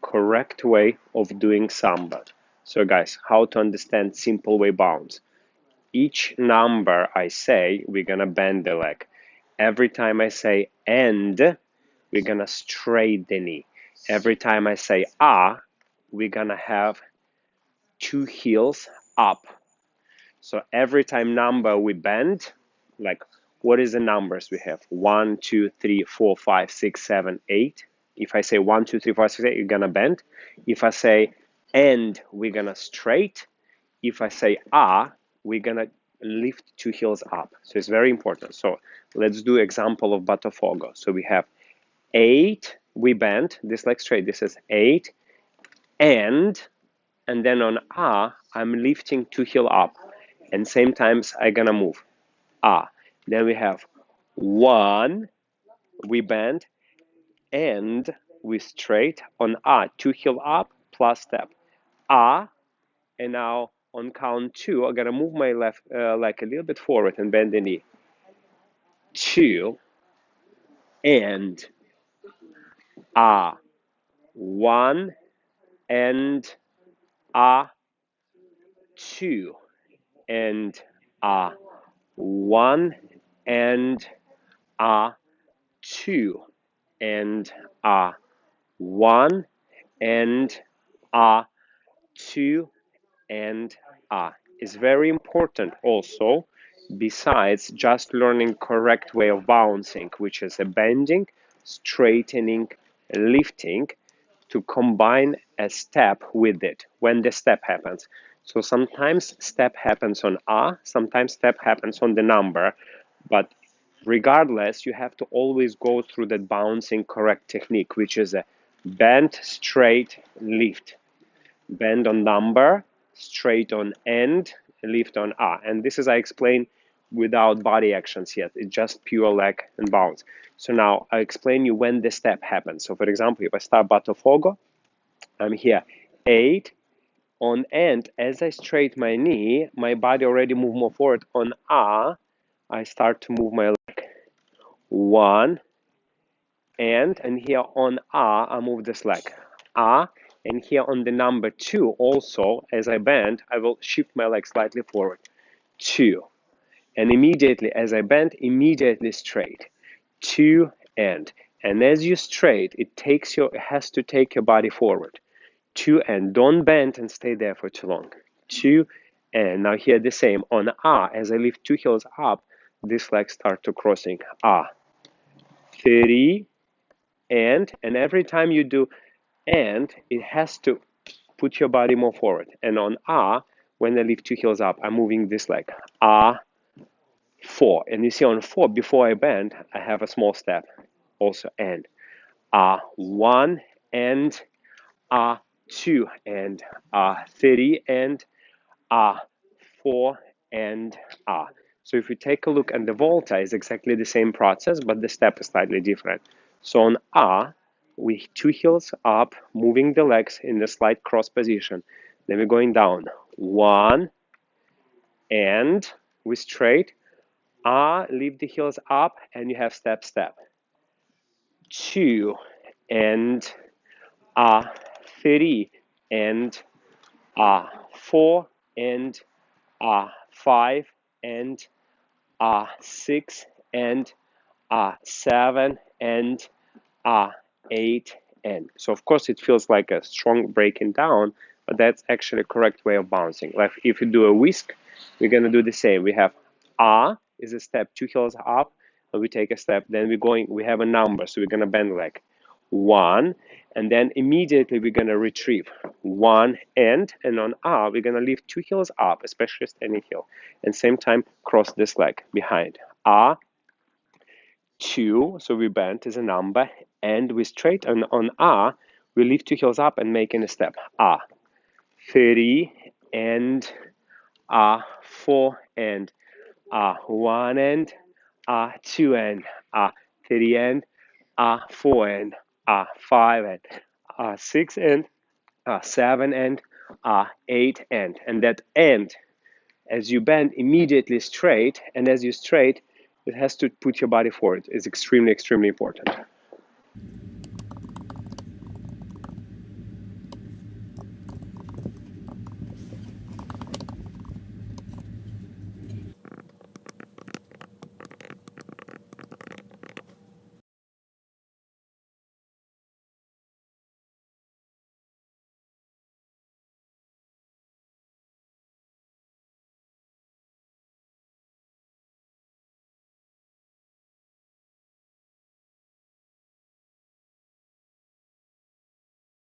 correct way of doing samba. So guys, how to understand simple way bounce. Each number I say, we're gonna bend the leg. Every time I say and, we're gonna straight the knee. Every time I say we're gonna have two heels up. So every time number we bend, like what is the numbers we have? 1, 2, 3, 4, 5, 6, 7, 8. If I say 1, 2, 3, 4, 5, 6, 8, you're gonna bend. If I say and, we're gonna straight. If I say we're gonna lift two heels up. So it's very important. So let's do example of Botafogo. So we have 8, we bend this leg straight. This is 8, and then on I'm lifting two heel up, and same times I'm gonna move Then we have 1, we bend, and we straight on two heel up plus step and now on count 2 I'm gonna move my left leg a little bit forward and bend the knee. 2 and 1 and 2 and 1 and 2 and 1 and 2 and is very important also, besides just learning correct way of bouncing, which is a bending, straightening, lifting, to combine a step with it when the step happens. So sometimes step happens on sometimes step happens on the number, but regardless, you have to always go through that bouncing correct technique, which is a bend, straight, lift. Bend on number, straight on end, lift on and this is I explained without body actions yet. It's just pure leg and bounce. So now I explain you when the step happens. So for example, if I start Botafogo, I'm here 8 on end. As I straight my knee, my body already move more forward. On I start to move my leg 1 and here on I move this leg and here on the number 2 also, as I bend, I will shift my leg slightly forward. 2. And immediately as I bend, immediately straight. 2 and as you straight, it has to take your body forward. 2 and don't bend and stay there for too long. 2 and now here the same. On as I lift two heels up, this leg start to crossing. 3 and every time you do and, it has to put your body more forward. And on when I lift two heels up, I'm moving this leg. 4. And you see on 4, before I bend, I have a small step. Also and 1 and 2 and 3 and 4 and So if you take a look at the Volta, it's exactly the same process, but the step is slightly different. So on we two heels up, moving the legs in the slight cross position. Then we're going down. 1 and we straight. Lift the heels up and you have step, step. 2 and 3 and 4 and 5 and 6 and 7 and 8 and. So of course it feels like a strong breaking down, but that's actually a correct way of bouncing. Like if you do a whisk, we're gonna do the same. We have is a step, two heels up, and we take a step. Then we have a number, so we're gonna bend leg 1, and then immediately we're gonna retrieve 1 and on we're gonna lift two heels up, especially standing heel, and same time cross this leg behind. 2, so we bend is a number, and we straight, and on we lift two heels up and making a step. 3 and 4 and 1 and 2 and 3 and 4 and 5 and 6 and 7 and 8 and that end, as you bend immediately straight, and as you straight, it has to put your body forward. It's extremely, extremely important.